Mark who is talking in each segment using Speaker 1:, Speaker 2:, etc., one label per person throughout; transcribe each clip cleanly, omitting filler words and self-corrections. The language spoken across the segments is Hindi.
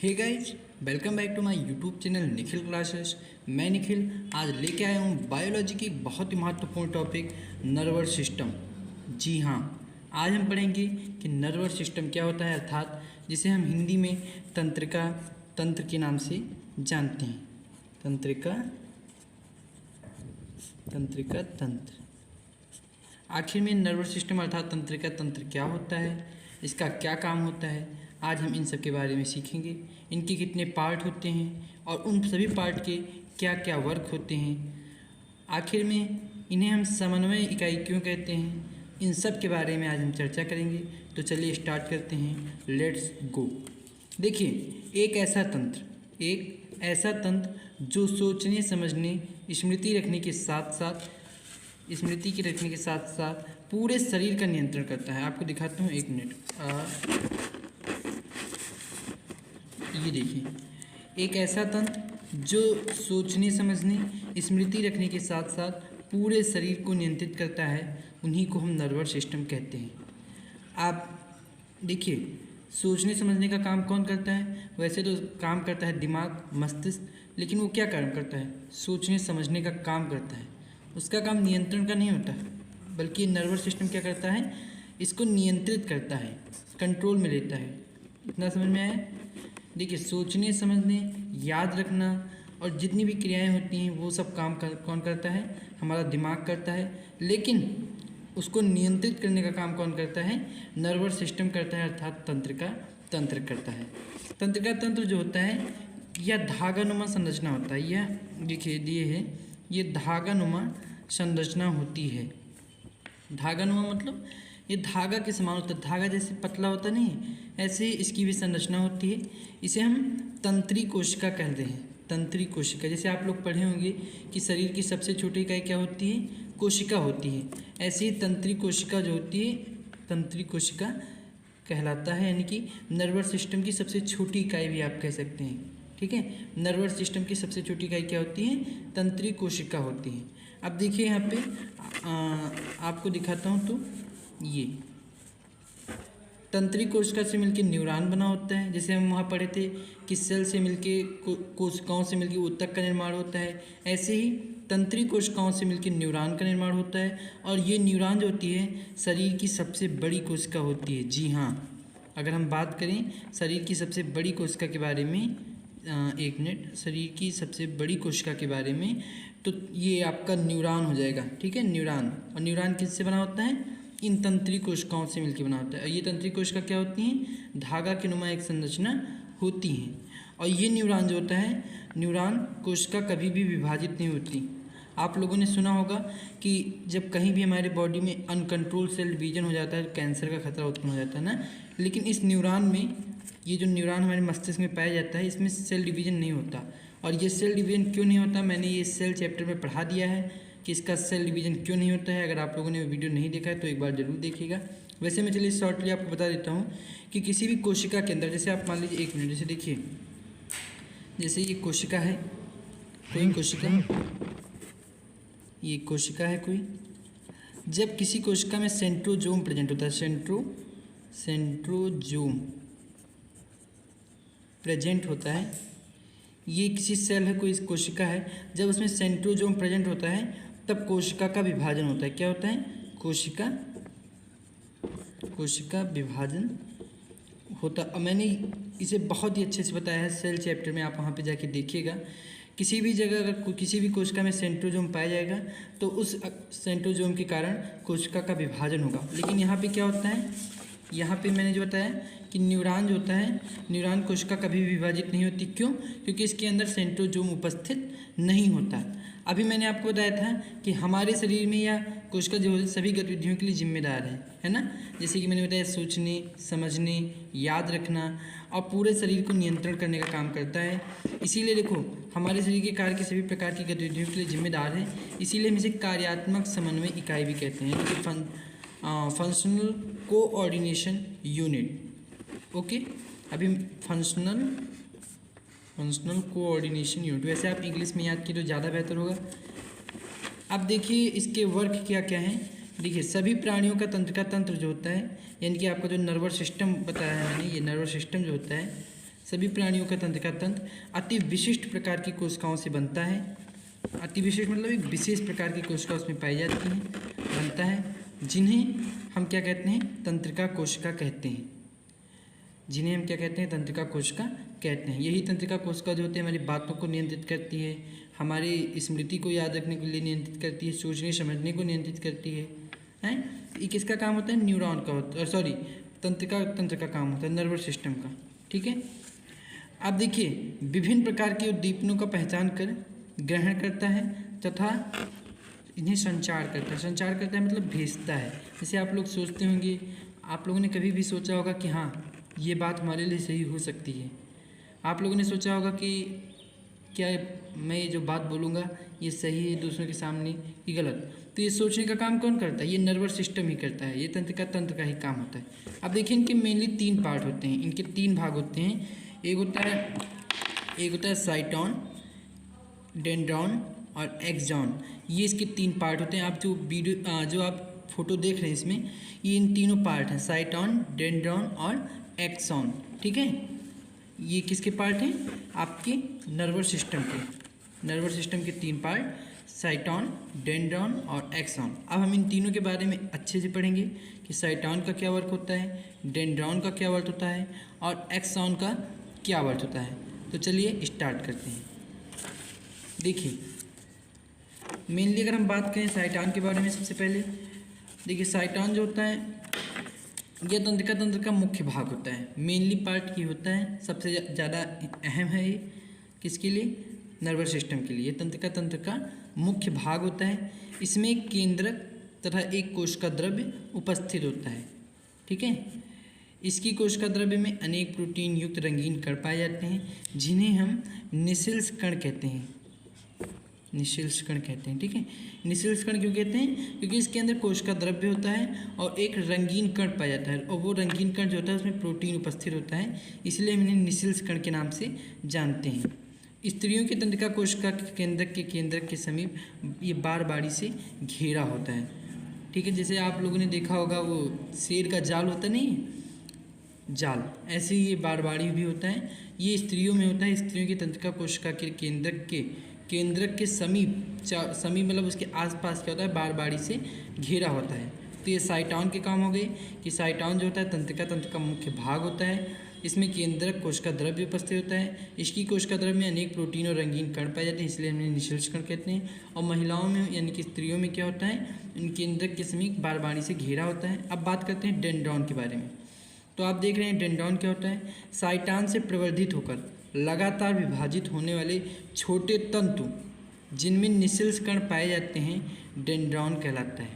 Speaker 1: Hey guys, welcome back to my YouTube channel Nikhil classes. मैं निखिल आज लेके आया हूँ बायोलॉजी की बहुत ही महत्वपूर्ण टॉपिक नर्वस सिस्टम। जी हाँ, आज हम पढ़ेंगे कि नर्वस सिस्टम क्या होता है, अर्थात जिसे हम हिंदी में तंत्रिका तंत्र के नाम से जानते हैं। तंत्रिका तंत्र। आखिर में नर्वस सिस्टम अर्थात तंत्रिका तंत्र क्या होता है, इसका क्या काम होता है, आज हम इन सब के बारे में सीखेंगे। इनके कितने पार्ट होते हैं और उन सभी पार्ट के क्या क्या वर्क होते हैं, आखिर में इन्हें हम समन्वय इकाई क्यों कहते हैं, इन सब के बारे में आज हम चर्चा करेंगे। तो चलिए स्टार्ट करते हैं, लेट्स गो। देखिए, एक ऐसा तंत्र जो सोचने समझने स्मृति रखने के साथ साथ पूरे शरीर का नियंत्रण करता है। आपको दिखाता हूँ, एक मिनट। ये देखिए, एक ऐसा तंत्र जो सोचने समझने स्मृति रखने के साथ साथ पूरे शरीर को नियंत्रित करता है, उन्हीं को हम नर्वस सिस्टम कहते हैं। आप देखिए, सोचने समझने का काम कौन करता है? वैसे तो काम करता है दिमाग, मस्तिष्क, लेकिन वो क्या काम करता है? सोचने समझने का काम करता है। उसका काम नियंत्रण का नहीं होता, बल्कि नर्वस सिस्टम क्या करता है? इसको नियंत्रित करता है, कंट्रोल में लेता है। इतना समझ में आया? देखिए, सोचने समझने, याद रखना और जितनी भी क्रियाएं होती हैं वो सब काम कौन करता है? हमारा दिमाग करता है। लेकिन उसको नियंत्रित करने का काम कौन करता है? नर्वस सिस्टम करता है, अर्थात तंत्रिका तंत्र करता है। तंत्रिका तंत्र जो होता है यह धागानुमा संरचना होता है। यह देखिए दिए है, ये धागानुमा संरचना होती है। धागानुमा मतलब ये धागा के समान होता है। धागा जैसे पतला होता नहीं है, ऐसे ही इसकी भी संरचना होती है। इसे हम तंत्री कोशिका कहते हैं। तंत्री कोशिका, जैसे आप लोग पढ़े होंगे कि शरीर की सबसे छोटी इकाई क्या होती है? कोशिका होती है। ऐसे ही तंत्री कोशिका जो होती है, तंत्री कोशिका कहलाता है, यानी कि नर्वस सिस्टम की सबसे छोटी इकाई भी आप कह सकते हैं। ठीक है, नर्वस सिस्टम की सबसे छोटी इकाई क्या होती है? तंत्री कोशिका होती है। अब देखिए यहाँ पे आपको दिखाता हूँ, तो ये तंत्री कोशिका से मिलकर न्यूरॉन बना होता है। जैसे हम वहाँ पढ़े थे कि सेल से मिलकर कोशिकाओं से मिलकर ऊतक का निर्माण होता है, ऐसे ही तंत्री कोशिकाओं से मिलकर न्यूरॉन का निर्माण होता है। और ये न्यूरॉन जो होती है शरीर की सबसे बड़ी कोशिका होती है। जी हाँ, अगर हम बात करें शरीर की सबसे बड़ी कोशिका के बारे में, एक मिनट, शरीर की सबसे बड़ी कोशिका के बारे में, तो ये आपका न्यूरॉन हो जाएगा। ठीक है, न्यूरॉन। और न्यूरॉन किससे बना होता है? इन तंत्री कोशिकाओं से मिलकर बना होता है। ये तंत्री कोशिका क्या होती हैं? धागा के नुमा एक संरचना होती हैं। और ये न्यूरॉन जो होता है, न्यूरॉन कोशिका कभी भी विभाजित नहीं होती। आप लोगों ने सुना होगा कि जब कहीं भी हमारे बॉडी में अनकंट्रोल सेल डिवीजन हो जाता है, कैंसर का खतरा उत्पन्न हो जाता है ना। लेकिन इस न्यूरॉन में, ये जो न्यूरॉन हमारे मस्तिष्क में पाया जाता है, इसमें सेल डिवीजन नहीं होता। और ये सेल डिवीजन क्यों नहीं होता, मैंने ये सेल चैप्टर में पढ़ा दिया है कि इसका सेल डिवीजन क्यों नहीं होता है। अगर आप लोगों ने वीडियो नहीं देखा है तो एक बार जरूर देखिएगा। वैसे मैं चलिए शॉर्टली आपको बता देता हूँ कि किसी भी कोशिका के अंदर, जैसे आप मान लीजिए, एक मिनट, जैसे देखिए, जैसे ये कोशिका है, कोई कोशिका, ये कोशिका है कोई, जब किसी कोशिका में सेंट्रोजोम प्रेजेंट होता है, सेंट्रोजोम प्रेजेंट होता है, ये किसी सेल है, कोई कोशिका है, जब उसमें सेंट्रोजोम प्रेजेंट होता है तब कोशिका का विभाजन होता है। क्या होता है? कोशिका विभाजन होता। और मैंने इसे बहुत ही अच्छे से बताया है सेल चैप्टर में, आप वहाँ पे जाके देखिएगा। किसी भी जगह अगर किसी भी कोशिका में सेंट्रोजोम पाया जाएगा तो उस सेंट्रोजोम के कारण कोशिका का विभाजन होगा। लेकिन यहाँ पे क्या होता है? यहाँ पे मैंने जो बताया कि न्यूरॉन जो होता है, न्यूरॉन कोशिका कभी भी विभाजित नहीं होती। क्यों? क्योंकि इसके अंदर सेंट्रोजोम उपस्थित नहीं होता है। अभी मैंने आपको बताया था कि हमारे शरीर में या कोशिका जो है सभी गतिविधियों के लिए जिम्मेदार है ना। जैसे कि मैंने बताया, सोचने समझने, याद रखना और पूरे शरीर को नियंत्रण करने का काम करता है। इसीलिए देखो, हमारे शरीर के कार्य के सभी प्रकार की गतिविधियों के लिए जिम्मेदार है। इसीलिए हम इसे कार्यात्मक समन्वय इकाई भी कहते हैं, यानी कि फंक्शनल कोऑर्डिनेशन यूनिट। ओके, अभी फंक्शनल कोऑर्डिनेशन यूनिट, वैसे आप इंग्लिश में याद किए तो ज़्यादा बेहतर होगा। अब देखिए इसके वर्क क्या क्या हैं। देखिए, सभी प्राणियों का तंत्रिका तंत्र जो होता है, यानी कि आपका जो नर्वस सिस्टम बताया है मैंने, ये नर्वस सिस्टम जो होता है, सभी प्राणियों का तंत्रिका तंत्र अति विशिष्ट प्रकार की कोशिकाओं से बनता है। अति विशिष्ट मतलब एक विशेष प्रकार की कोशिका उसमें पाई जाती हैं, बनता है, जिन्हें हम क्या कहते हैं, तंत्रिका कोशिका कहते हैं। जिन्हें हम क्या कहते हैं, तंत्रिका कोशिका कहते हैं। यही तंत्रिका कोशिका जो होती है हमारी बातों को नियंत्रित करती है, हमारी स्मृति को याद रखने के लिए नियंत्रित करती है, सोचने समझने को नियंत्रित करती है। ये किसका काम होता है, न्यूरॉन का होता है, सॉरी तंत्र का काम होता है, नर्वस सिस्टम का। ठीक है, अब देखिए विभिन्न प्रकार के उद्दीपनों का पहचान कर ग्रहण करता है तथा इन्हें संचार करता है। संचार करता है मतलब भेजता है। जैसे आप लोग सोचते होंगे, आप लोगों ने कभी भी सोचा होगा कि हाँ ये बात हमारे लिए सही हो सकती है। आप लोगों ने सोचा होगा कि क्या मैं ये जो बात बोलूँगा ये सही है दूसरों के सामने कि गलत। तो ये सोचने का काम कौन करता है, ये नर्वस सिस्टम ही करता है, ये तंत्र का ही काम होता है। अब देखिए इनके मेनली 3 पार्ट होते हैं, इनके 3 भाग होते हैं। एक होता है साइटोन, डेंड्रॉन और एक्सॉन। ये इसके 3 पार्ट होते हैं। आप जो आप फोटो देख रहे हैं इसमें, ये इन तीनों पार्ट हैं, साइटोन, डेंड्रॉन और एक्सॉन। ठीक है, ये किसके पार्ट हैं, आपके नर्वस सिस्टम के 3 पार्ट, साइटोन, डेंड्रॉन और एक्सॉन। अब हम इन तीनों के बारे में अच्छे से पढ़ेंगे कि साइटोन का क्या वर्क होता है, डेंड्रॉन का क्या वर्क होता है और एक्सॉन का क्या वर्क होता है। तो चलिए स्टार्ट करते हैं। देखिए मेनली अगर हम बात करें साइटोन के बारे में, सबसे पहले देखिए साइटोन जो होता है यह तंत्र का मुख्य भाग होता है। मेनली पार्ट ये होता है, सबसे ज़्यादा अहम है ये किसके लिए, नर्वस सिस्टम के लिए। तंत्र का मुख्य भाग होता है। इसमें एक केंद्रक तथा एक कोशिका द्रव्य उपस्थित होता है। ठीक है, इसकी कोशिका द्रव्य में अनेक प्रोटीन युक्त रंगीन कण पाए जाते हैं, जिन्हें हम निसेल्स कण कहते हैं। ठीक है, निसेल्स कण क्यों कहते हैं, क्योंकि इसके अंदर कोशिका द्रव्य होता है और एक रंगीन कण पाया जाता है, और वो रंगीन कण जो होता है उसमें प्रोटीन उपस्थित होता है, इसलिए हम इन्हें निसेल्स कण के नाम से जानते हैं। स्त्रियों की तंत्रिका कोशिका के केंद्रक के समीप ये बारी से घेरा होता है। ठीक है, जैसे आप लोगों ने देखा होगा वो शेर का जाल होता नहीं, जाल, ऐसे ही ये बारी भी होता है। ये स्त्रियों में होता है। स्त्रियों की तंत्रिका कोशिका के केंद्रक के समीप मतलब उसके आसपास क्या होता है, बारी से घेरा होता है। तो ये साइटोन के काम हो गए कि साइटोन जो होता है तंत्र का मुख्य भाग होता है। इसमें केंद्रक कोशिका द्रव्य उपस्थित होता है। इसकी कोशिका द्रव्य में अनेक प्रोटीन और रंगीन कण पाए जाते हैं, इसलिए हम इन्हें निसेल्स कण कहते हैं। और महिलाओं में यानी कि स्त्रियों में क्या होता है, इन केंद्रक के समीप बारी से घेरा होता है। अब बात करते हैं डेंड्रॉन के बारे में। तो आप देख रहे हैं डेंड्रॉन क्या होता है, साइटोन से प्रवर्धित होकर लगातार विभाजित होने वाले छोटे तंतु जिनमें निसेल्स कण पाए जाते हैं, डेंड्रॉन कहलाता है।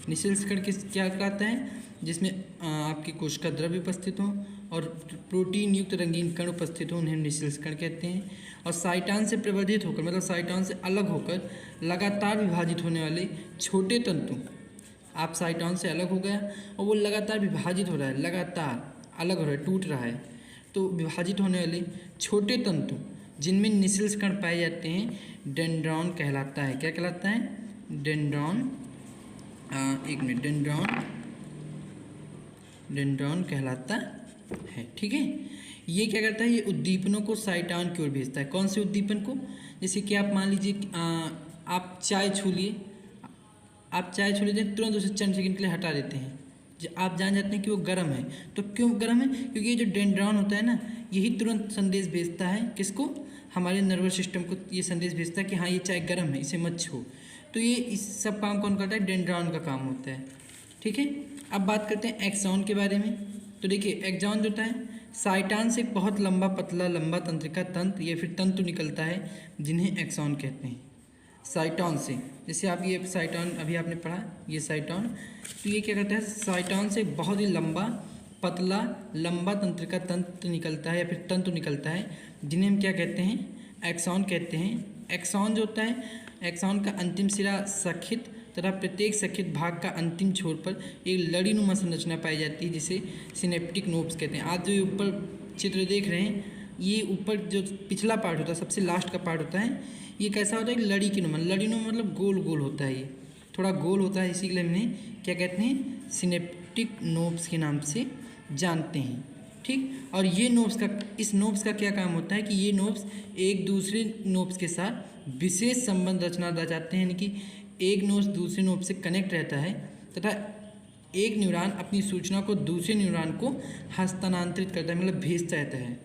Speaker 1: निसेल्स कण क्या कहलाता है, जिसमें आपकी कोशिका द्रव्य उपस्थित हो और प्रोटीन युक्त रंगीन कण उपस्थित हो, उन्हें निसेल्स कण कहते हैं। और साइटोन से प्रवर्धित होकर मतलब साइटोन से अलग होकर लगातार विभाजित होने वाले छोटे तंतु, आप साइटोन से अलग हो गया और वो लगातार विभाजित हो रहा है, लगातार अलग हो रहा है, टूट रहा है, तो विभाजित होने वाले छोटे तंतु जिनमें निसेल्स कण पाए जाते हैं, डेंड्रॉन कहलाता है। क्या कहलाता है, डेंड्रॉन, डेंड्रॉन कहलाता है। ठीक है, ये क्या करता है, ये उद्दीपनों को साइटोन की ओर भेजता है। कौन से उद्दीपन को, जैसे कि आप मान लीजिए आप चाय छू लिए, लेते हैं, तुरंत उसे चंद सेकंड के लिए हटा देते हैं, आप जान जाते हैं कि वो गर्म है। तो क्यों गर्म है, क्योंकि ये जो डेंड्रॉन होता है ना, यही तुरंत संदेश भेजता है किसको, हमारे नर्वस सिस्टम को ये संदेश भेजता है कि हाँ ये चाय गर्म है, इसे मत छू। तो ये इस सब काम कौन करता है, डेंड्रॉन का काम होता है। ठीक है, अब बात करते हैं एक्सॉन के बारे में। तो देखिए एक्सॉन जो होता है, साइटोन से एक बहुत लंबा पतला लंबा तंत्रिका तंत्र या फिर तंतु निकलता है, जिन्हें एक्सॉन कहते हैं। साइटोन से, जैसे आप ये साइटोन अभी आपने पढ़ा, ये साइटोन, तो ये क्या करता है, साइटोन से बहुत ही लंबा पतला लंबा तंत्रिका तंत्र निकलता है या फिर तंतु निकलता है, जिन्हें हम क्या कहते हैं, एक्सॉन कहते हैं। एक्सॉन जो होता है, एक्सॉन का अंतिम सिरा सखित तथा प्रत्येक सखित भाग का अंतिम छोर पर एक लड़ीनुमा संरचना पाई जाती है, जिसे सिनेप्टिक नोब्स कहते हैं। आप जो ऊपर चित्र देख रहे हैं, ये ऊपर जो पिछला पार्ट होता है, सबसे लास्ट का पार्ट होता है, ये कैसा होता है, लड़ी की नुमा। लड़ी नुमा मतलब गोल गोल होता है, ये थोड़ा गोल होता है, इसी के लिए हमने क्या कहते हैं, सिनेप्टिक नोब्स के नाम से जानते हैं। ठीक। और ये नोब्स का, इस नोब्स का क्या काम होता है कि ये नोब्स एक दूसरे नोब्स के साथ विशेष संबंध रचना रचाते हैं, यानी कि एक नोब्स दूसरे नोब से कनेक्ट रहता है तथा एक न्यूरॉन अपनी सूचना को दूसरे न्यूरॉन को हस्तांतरित करता है, मतलब भेजता रहता है,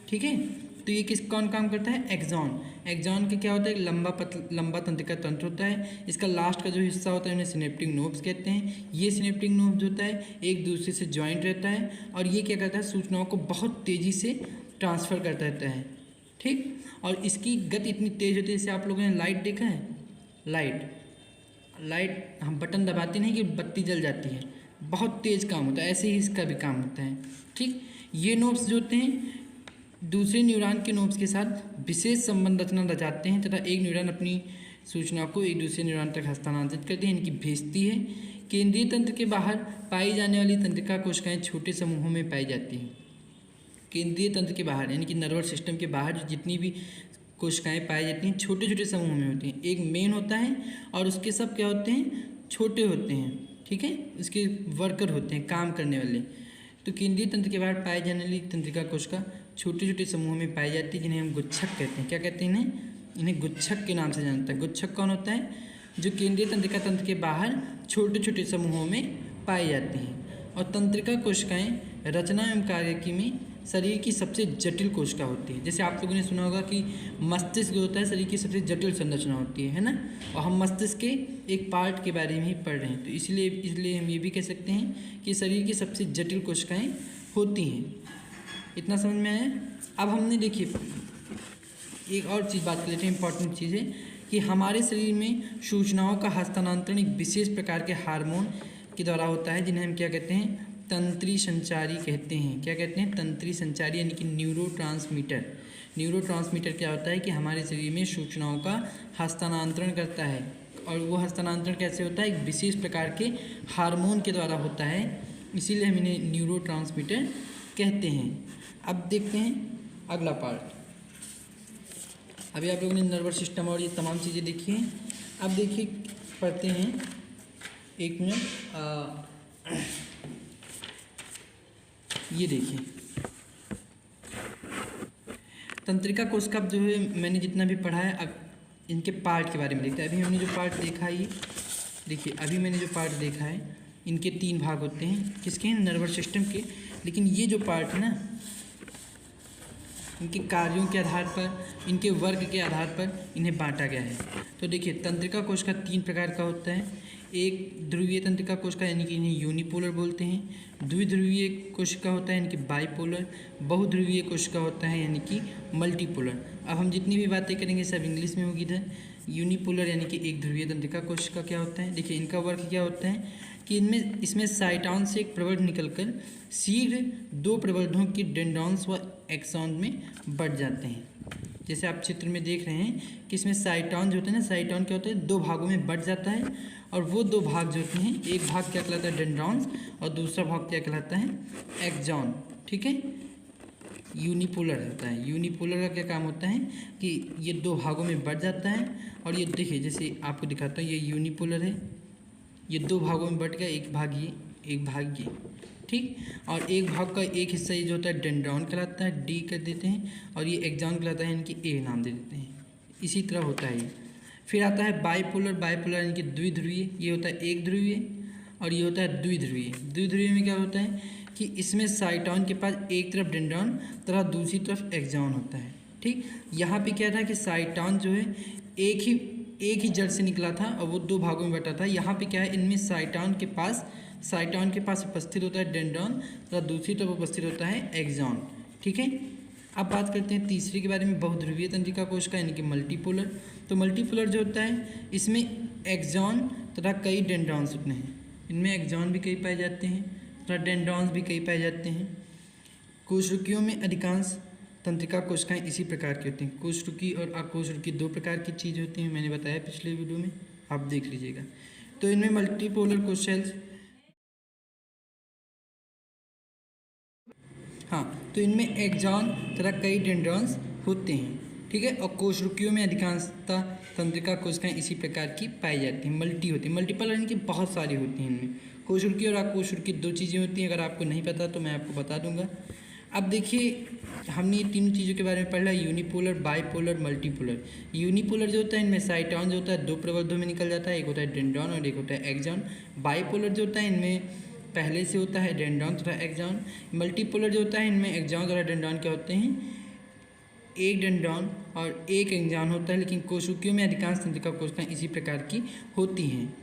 Speaker 1: ठीक है। तो ये किस कौन काम करता है? एक्सॉन। एक्सॉन के क्या होता है? एक लंबा तंत्रिका तंत्र होता है। इसका लास्ट का जो हिस्सा होता है उन्हें सिनेप्टिक नोब्स कहते हैं। ये सिनेप्टिक नोब्स होता है एक दूसरे से ज्वाइंट रहता है और ये क्या करता है? सूचनाओं को बहुत तेज़ी से ट्रांसफ़र करता रहता है, ठीक। और इसकी गति इतनी तेज़ होती है, जैसे आप लोगों ने लाइट देखा है, लाइट हम बटन दबाते नहीं कि बत्ती जल जाती है, बहुत तेज़ काम होता है, ऐसे ही इसका भी काम होता है, ठीक। ये नोब्स जो होते हैं दूसरे न्यूरॉन के नोब्स के साथ विशेष संबंध रचना रचाते हैं तथा एक न्यूरॉन अपनी सूचना को एक दूसरे न्यूरॉन तक हस्तांतरित करती है, इनकी भेजती है। केंद्रीय तंत्र के बाहर पाई जाने वाली तंत्रिका कोशिकाएं छोटे समूहों में पाई जाती हैं। केंद्रीय तंत्र के बाहर यानी कि नर्वस सिस्टम के बाहर जो जितनी भी कोशिकाएं पाई जाती हैं छोटे छोटे समूहों में होती हैं। एक मेन होता है और उसके सब क्या होते हैं? छोटे होते हैं, ठीक है। उसके वर्कर होते हैं, काम करने वाले। तो केंद्रीय तंत्र के बाहर पाए जाने वाली तंत्रिका कोशिका छोटे छोटे समूहों में पाई जाती है, जिन्हें हम गुच्छक कहते हैं। क्या कहते हैं इन्हें? इन्हें गुच्छक के नाम से जानता है। गुच्छक कौन होता है? जो केंद्रीय तंत्रिका तंत्र के बाहर छोटे छोटे समूहों में पाई जाती हैं। और तंत्रिका कोशिकाएं रचना एवं कार्यकी में शरीर की सबसे जटिल कोशिका होती है। जैसे आप लोगों ने सुना होगा कि मस्तिष्क जो होता है शरीर की सबसे जटिल संरचना होती है ना। और हम मस्तिष्क के एक पार्ट के बारे में ही पढ़ रहे हैं, तो इसलिए हम ये भी कह सकते हैं कि शरीर की सबसे जटिल कोशिकाएं होती हैं। इतना समझ में आया? अब हमने देखिए एक और चीज़ बात कर लेते हैं, इंपॉर्टेंट चीज़ है कि हमारे शरीर में सूचनाओं का हस्तांतरण एक विशेष प्रकार के हार्मोन के द्वारा होता है, जिन्हें हम क्या कहते हैं? तंत्री संचारी कहते हैं। क्या कहते हैं? तंत्री संचारी, यानी कि न्यूरोट्रांसमीटर। न्यूरोट्रांसमीटर क्या होता है कि हमारे शरीर में सूचनाओं का हस्तांतरण करता है। और वो हस्तांतरण कैसे होता है? एक विशेष प्रकार के हार्मोन के द्वारा होता है, इसीलिए हम इन्हें न्यूरोट्रांसमीटर कहते हैं। अब देखते हैं अगला पार्ट। अभी आप लोगों ने नर्वस सिस्टम और ये तमाम चीज़ें देखी हैं। अब देखिए पढ़ते हैं, एक मिनट, ये देखिए तंत्रिका कोशिका जो है मैंने जितना भी पढ़ा है, अब इनके पार्ट के बारे में देखते हैं। अभी हमने जो पार्ट देखा है, ये देखिए अभी मैंने जो पार्ट देखा है, इनके 3 भाग होते हैं। किसके? नर्वस सिस्टम के। लेकिन ये जो पार्ट है ना, इनके कार्यों के आधार पर, इनके वर्ग के आधार पर इन्हें बांटा गया है। तो देखिए तंत्रिका कोशिका 3 प्रकार का होता है। एक ध्रुवीय तंत्रिका कोशिका यानी कि इन्हें यूनिपोलर बोलते हैं। द्विध्रुवीय कोशिका होता है यानी कि बाइपोलर। बहुध्रुवीय कोशिका होता है यानी कि मल्टीपोलर। अब हम जितनी भी बातें करेंगे सब इंग्लिश में होगी इधर। यूनिपोलर यानी कि एक ध्रुवीय तंत्रिका कोशिका क्या होता है? देखिए इनका वर्क क्या होता है कि इसमें साइटॉन से एक प्रवर्ध निकलकर शीघ्र 2 प्रवर्धों की डेंड्रॉन्स व एक्सॉन में बढ़ जाते हैं। जैसे आप चित्र में देख रहे हैं कि इसमें साइटॉन जो होते हैं ना, साइटॉन क्या होता है? 2 भागों में बढ़ जाता है। और वो 2 भाग जो होते हैं, एक भाग क्या कहलाता है? डेंड्रॉन्स, और दूसरा भाग क्या कहलाता है? एक्सॉन, ठीक है। यूनिपोलर होता है। यूनिपोलर का क्या काम होता है कि ये 2 भागों में बढ़ जाता है। और ये देखिए जैसे आपको दिखाता हूँ, ये यूनिपोलर है, ये 2 भागों में बढ़ गया, एक भाग ये, ठीक। और एक भाग का एक हिस्सा ये जो होता है डेंड्रॉन कहलाता है, डी कर देते हैं, और ये एक्सॉन कहलाता है, इनकी ए नाम दे देते हैं। इसी तरह होता है ये। फिर आता है बाइपोलर। बाइपोलर यानी कि द्विध्रुवीय, ये होता है एक ध्रुवीय, और ये होता है द्विध्रुवीय। द्विध्रुवीय में क्या होता है कि इसमें साइटॉन के पास एक तरफ डेंड्रॉन तथा दूसरी तरफ एक्सॉन होता है, ठीक। यहाँ पे क्या था कि साइटॉन जो है एक ही जड़ से निकला था और वो 2 भागों में बटा था। यहाँ पे क्या है, इनमें साइटॉन के पास उपस्थित होता है डेंड्रॉन तथा दूसरी तरफ उपस्थित होता है एक्सॉन, ठीक है। अब बात करते हैं तीसरे के बारे में, बहुध्रुवीय तंत्रिका कोशिका यानी कि मल्टीपोलर। तो मल्टीपोलर जो होता है इसमें एक्सॉन तथा कई डेंड्रॉन्स होते हैं। इनमें एक्सॉन भी कई पाए जाते हैं तथा डेंड्रॉन्स भी कई पाए जाते हैं। कोशिकाओं में अधिकांश तंत्रिका कोशिकाएं इसी प्रकार की होती हैं। कोशिकी और अकोशिकी 2 प्रकार की चीज़ होती हैं, मैंने बताया पिछले वीडियो में, आप देख लीजिएगा। तो इनमें मल्टीपोलर कोशिकाएं, हाँ, तो इनमें एक्सॉन तथा कई डेंड्रॉन्स होते हैं, ठीक है। और कोशिकाओं में अधिकांशतः तंत्रिका कोशिकाएं इसी प्रकार की पाई जाती हैं, मल्टी होती हैं। मल्टीपल यानी कि बहुत सारी होती हैं। इनमें कोशिकी और अकोशिकी 2 चीज़ें होती हैं। अगर आपको नहीं पता तो मैं आपको बता दूंगा। अब देखिए, हमने तीन चीज़ों के बारे में पढ़ा, यूनिपोलर, बाइपोलर, मल्टीपोलर। यूनिपोलर जो होता है इनमें साइटॉन जो होता है दो प्रवर्धों में निकल जाता है, एक होता है डेंड्रॉन और एक होता है एक्सॉन। बाइपोलर जो होता है इनमें पहले से होता है डेंड्रॉन तथा एक्सॉन। मल्टीपोलर जो होता है इनमें एक्सॉन तथा डेंड्रॉन क्या होते हैं, एक डेंड्रॉन और एक एक्सॉन होता है, लेकिन कोशिकाओं में अधिकांश तंत्रिका कोशिकाएं इसी प्रकार की होती हैं।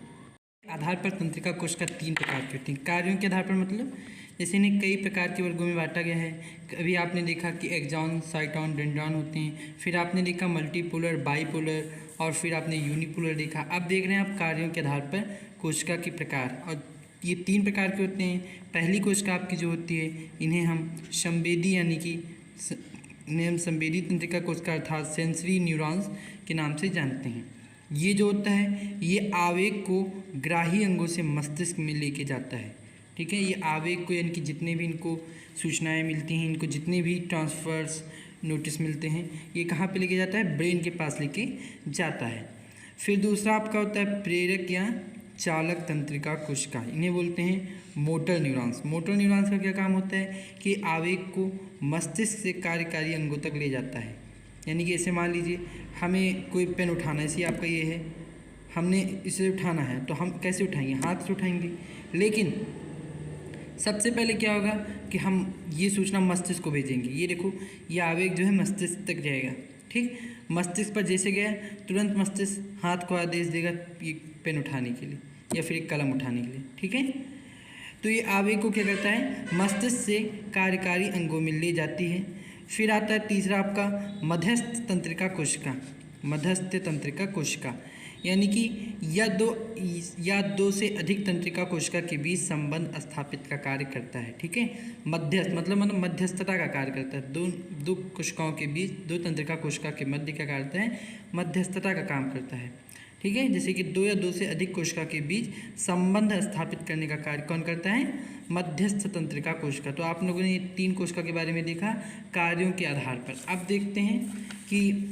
Speaker 1: आधार पर तंत्रिका कोशिका तीन प्रकार की होती हैं। कार्यों के आधार पर मतलब जैसे इन्हें कई प्रकार के वर्गों में बांटा गया है। अभी आपने देखा कि एक्सॉन, साइटॉन, डेंड्रॉन होते हैं, फिर आपने देखा मल्टीपोलर, बाइपोलर और फिर आपने यूनिपोलर देखा। अब देख रहे हैं आप कार्यों के आधार पर कोशिका के प्रकार, और ये तीन प्रकार के होते हैं। पहली कोशिका आपकी जो होती है इन्हें हम संवेदी यानी कि इन्हें हम संवेदी तंत्रिका कोशिका अर्थात सेंसरी न्यूरॉन्स के नाम से जानते हैं। ये जो होता है ये आवेग को ग्राही अंगों से मस्तिष्क में लेके जाता है। ठीक है, ये आवेग को यानी कि जितने भी इनको सूचनाएं मिलती हैं, इनको जितने भी ट्रांसफर्स नोटिस मिलते हैं, ये कहाँ पे लेके जाता है, ब्रेन के पास लेके जाता है। फिर दूसरा आपका होता है प्रेरक या चालक तंत्रिका कोशिका, इन्हें बोलते हैं मोटर न्यूरॉन्स। मोटर न्यूरॉन्स का क्या काम होता है कि आवेग को मस्तिष्क से कार्यकारी अंगों तक ले जाता है। यानी कि ऐसे मान लीजिए हमें कोई पेन उठाना है, जैसे आपका ये है, हमने इसे उठाना है तो हम कैसे उठाएंगे, हाथ से उठाएंगे। लेकिन सबसे पहले क्या होगा कि हम ये सूचना मस्तिष्क को भेजेंगे। ये देखो ये आवेग जो है मस्तिष्क तक जाएगा। ठीक, मस्तिष्क पर जैसे गया तुरंत मस्तिष्क हाथ को आदेश देगा ये पेन उठाने के लिए या फिर एक कलम उठाने के लिए। ठीक है, तो ये आवेग को क्या करता है, मस्तिष्क से कार्यकारी अंगों में ले जाती है। फिर आता है तीसरा आपका मध्यस्थ तंत्रिका कोशिका। मध्यस्थ तंत्रिका कोशिका यानी कि या दो से अधिक तंत्रिका कोशिका के बीच संबंध स्थापित का कार्य करता है। ठीक है, मध्यस्थ मतलब मध्यस्थता का कार्य करता है। दो कोशिकाओं के बीच, दो तंत्रिका कोशिका के मध्य क्या करता है, मध्यस्थता का काम करता है। ठीक है, जैसे कि दो या दो से अधिक कोशिका के बीच संबंध स्थापित करने का कार्य कौन करता है, मध्यस्थ तंत्रिका कोशिका। तो आप लोगों ने ये तीन कोशिका के बारे में देखा कार्यों के आधार पर। अब देखते हैं कि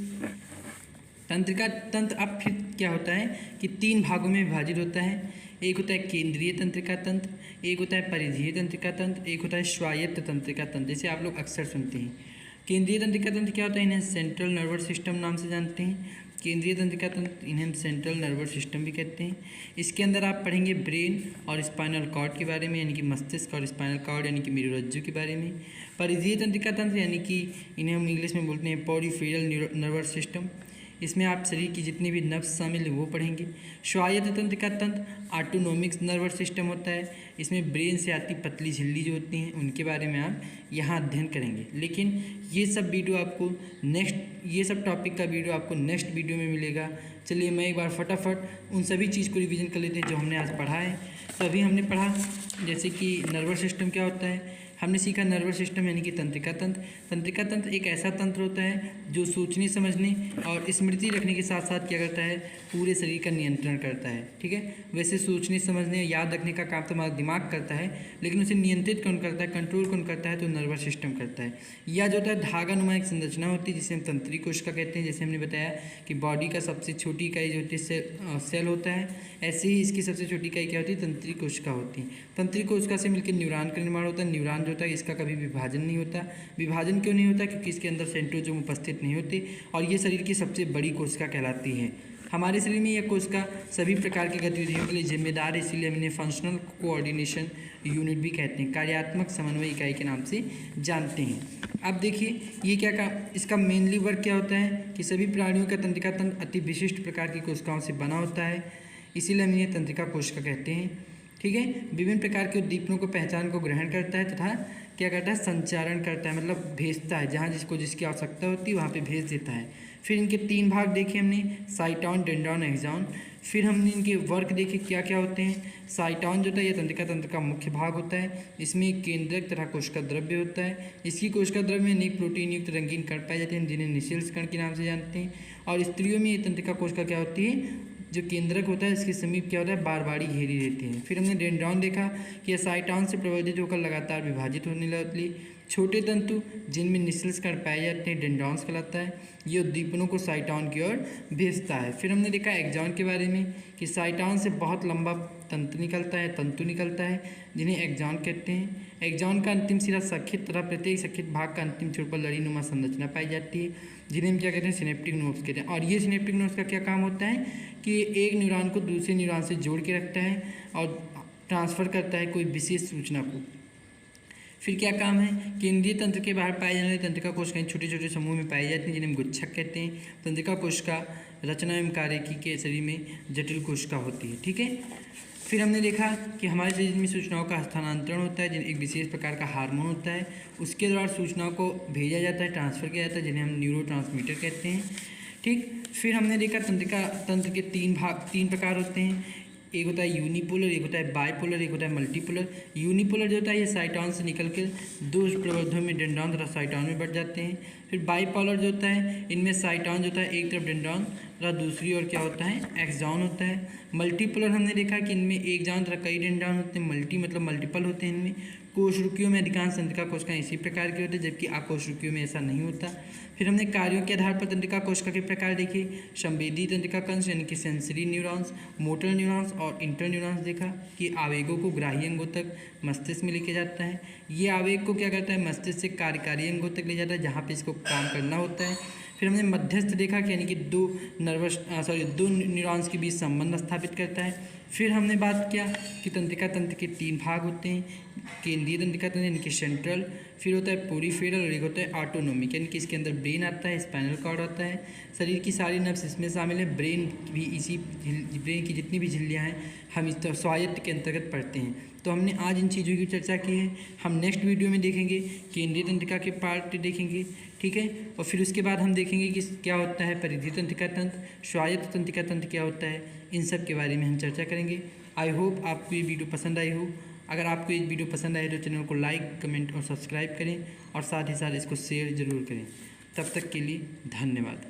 Speaker 1: तंत्रिका तंत्र अब फिर क्या होता है कि तीन भागों में विभाजित होता है। एक होता है केंद्रीय तंत्रिका तंत्र, एक होता है परिधीय तंत्रिका तंत्र, एक होता है स्वायत्त तंत्रिका तंत्र, जैसे आप लोग अक्सर सुनते हैं। केंद्रीय तंत्रिका तंत्र क्या होता है, इन्हें सेंट्रल नर्वस सिस्टम नाम से जानते हैं। केंद्रीय तंत्रिका तंत्र इन्हें हम सेंट्रल नर्वस सिस्टम भी कहते हैं। इसके अंदर आप पढ़ेंगे ब्रेन और स्पाइनल कॉर्ड के बारे में, यानी कि मस्तिष्क और स्पाइनल कॉर्ड यानी कि मेरुरज्जु के बारे में। परिधीय तंत्रिका तंत्र यानी कि इन्हें हम इंग्लिश में बोलते हैं पेरिफेरल नर्वस सिस्टम, इसमें आप शरीर की जितनी भी नर्व्स शामिल है वो पढ़ेंगे। स्वायत्त तंत्रिका तंत्र ऑटोनोमिक नर्वस सिस्टम होता है, इसमें ब्रेन से आती पतली झिल्ली जो होती हैं उनके बारे में आप यहाँ अध्ययन करेंगे। लेकिन ये सब वीडियो आपको ये सब टॉपिक का वीडियो आपको नेक्स्ट वीडियो में मिलेगा। चलिए मैं एक बार फटाफट उन सभी चीज़ को रिवीजन कर लेते हैं जो हमने आज पढ़ा है। तो अभी हमने पढ़ा जैसे कि नर्वस सिस्टम क्या होता है, हमने सीखा नर्वस सिस्टम यानी कि तंत्रिका तंत्र। तंत्रिका तंत्र एक ऐसा तंत्र होता है जो सोचने, समझने और स्मृति रखने के साथ साथ क्या करता है, पूरे शरीर का नियंत्रण करता है। ठीक है, वैसे सोचने, समझने, याद रखने का काम तो हमारा दिमाग करता है, लेकिन उसे नियंत्रित कौन करता है, कंट्रोल कौन करता है, तो नर्वस सिस्टम करता है। यह जो होता है धागानुमा एक संरचना होती है जिसे हम तंत्रिका कोशिका कहते हैं। जैसे हमने बताया कि बॉडी का सबसे छोटी इकाई जो होती है सेल होता है, ऐसे ही इसकी सबसे छोटी इकाई क्या होती है, तंत्रिका कोशिका होती है। तंत्रिका कोशिका से मिलकर न्यूरॉन का निर्माण होता है। न्यूरॉन होता है इसका कभी विभाजन नहीं होता। विभाजन क्यों नहीं होता, क्योंकि इसके अंदर सेंट्रोजोम उपस्थित नहीं होते और ये शरीर की सबसे बड़ी कोशिका कहलाती है। हमारे शरीर में यह कोशिका सभी प्रकार की गतिविधियों के लिए जिम्मेदार है, इसीलिए हम इन्हें फंक्शनल कोऑर्डिनेशन यूनिट भी कहते हैं, कार्यात्मक समन्वय इकाई के नाम से जानते हैं। अब देखिए ये क्या काम, इसका मेनली वर्क क्या होता है कि सभी प्राणियों का तंत्रिका तंत्र अति विशिष्ट प्रकार की कोशिकाओं से बना होता है, इसीलिए हम इन्हें तंत्रिका कोशिका कहते हैं। ठीक है, विभिन्न प्रकार के उद्दीपनों को पहचान को ग्रहण करता है तथा क्या करता है, संचारण करता है, मतलब भेजता है, जहाँ जिसको जिसकी आवश्यकता होती है वहाँ पे भेज देता है। फिर इनके तीन भाग देखे हमने, साइटॉन, डेंड्रॉन, एक्सॉन। फिर हमने इनके वर्क देखे क्या क्या होते हैं। साइटॉन जो होता है यह तंत्रिका तंत्र का मुख्य भाग होता है, इसमें एक केंद्रक तथा कोशिका द्रव्य होता है। इसकी कोशिका द्रव्य में अनेक प्रोटीन युक्त रंगीन कण पाए जाते हैं जिन्हें निसेल्स कण के नाम से जानते हैं। और स्त्रियों में ये तंत्रिका कोशिका क्या होती है, जो केंद्रक होता है इसके समीप क्या होता है, बारबारी घेरी रहती है। फिर हमने डेंड्रॉन देखा कि यह साइटॉन से प्रवर्धित होकर लगातार विभाजित होने लगती। छोटे तंतु जिनमें निसल्स कण पाए जाते हैं डेंड्रॉन्स कहलाता है। ये उद्दीपनों को साइटॉन की ओर भेजता है। फिर हमने देखा एक्सॉन के बारे में कि साइटॉन से बहुत लंबा तंतु निकलता है जिन्हें एक्सॉन कहते हैं। एक्सॉन का अंतिम सिरा सखित तथा प्रत्येक सखित भाग का अंतिम छोर पर लड़ीनुमा संरचना पाई जाती है जिन्हें हम क्या कहते हैं, सिनेप्टिक नोड्स कहते हैं। और ये सिनेप्टिक नोड्स का क्या काम होता है कि एक न्यूरॉन को दूसरे न्यूरॉन से जोड़ के रखता है और ट्रांसफ़र करता है कोई विशेष सूचना को। फिर क्या काम है, केंद्रीय तंत्र के बाहर पाए जाने वाले तंत्रिका कोशिकाएं छोटे छोटे समूह में पाई जाती हैं जिन्हें हम गुच्छक कहते हैं। तंत्रिका कोशिका रचना एवं कार्यकी के शरीर में जटिल कोशिका होती है। ठीक है। फिर हमने देखा कि हमारे शरीर में सूचनाओं का हस्तांतरण होता है जिन्हें एक विशेष प्रकार का हार्मोन होता है, उसके द्वारा सूचनाओं को भेजा जाता है, ट्रांसफ़र किया जाता है, जिन्हें हम न्यूरोट्रांसमीटर कहते हैं। ठीक। फिर हमने देखा तंत्रिका तंत्र के तीन प्रकार होते हैं। एक होता है यूनिपोलर, एक होता है बाइपोलर, एक होता है मल्टीपोलर। यूनिपोलर जो होता है ये साइटॉन से निकल के दो प्रवर्धों में डेंड्रॉन तथा साइटॉन में बढ़ जाते हैं। फिर बाइपोलर जो होता है इनमें साइटॉन जो होता है एक तरफ डेंड्रॉन तथा दूसरी ओर क्या होता है, एक्सॉन होता है। मल्टीपोलर हमने देखा कि इनमें एक जॉन तथा कई डेंड्रॉन होते हैं। मल्टी मतलब मल्टीपल होते हैं इनमें। कोशिकाओं में अधिकांश तंत्रिका कोशिकाएं इसी प्रकार की होती है जबकि अकोशिकाओं में ऐसा नहीं होता। फिर हमने कार्यों के आधार पर तंत्रिका कोशिका के प्रकार देखे। संवेदी तंत्रिका कंस यानी कि सेंसरी न्यूरॉन्स, मोटर न्यूरॉन्स और इंटर न्यूरॉन्स देखा कि आवेगों को ग्राही अंगों तक मस्तिष्क में लेके जाता है। ये आवेग को क्या करता है, मस्तिष्क से कार्यकारी अंगों तक ले जाता है जहाँ पे इसको काम करना होता है। फिर हमने मध्यस्थ देखा कि यानी कि दो न्यूरॉन्स के बीच संबंध स्थापित करता है। फिर हमने बात किया कि तंत्रिका तंत्र के 3 भाग होते हैं। केंद्रीय तंत्रिका तंत्र यानी कि सेंट्रल, फिर होता है पेरिफेरल और एक होता है ऑटोनोमिक यानी कि इसके अंदर ब्रेन आता है, स्पाइनल कॉर्ड आता है, शरीर की सारी नर्व्स इसमें शामिल है। ब्रेन की जितनी भी झिल्लियाँ हैं हम इस स्वायत्त के अंतर्गत पढ़ते हैं। तो हमने आज इन चीज़ों की चर्चा की है। हम नेक्स्ट वीडियो में देखेंगे केंद्रीय तंत्रिका के पार्ट देखेंगे। ठीक है। और फिर उसके बाद हम देखेंगे कि क्या होता है परिधीय तंत्रिका तंत्र, स्वायत्त तंत्रिका तंत्र क्या होता है, इन सब के बारे में हम चर्चा करेंगे। आई होप आपको ये वीडियो पसंद आई हो। अगर आपको ये वीडियो पसंद आए तो चैनल को लाइक, कमेंट और सब्सक्राइब करें और साथ ही साथ इसको शेयर ज़रूर करें। तब तक के लिए धन्यवाद।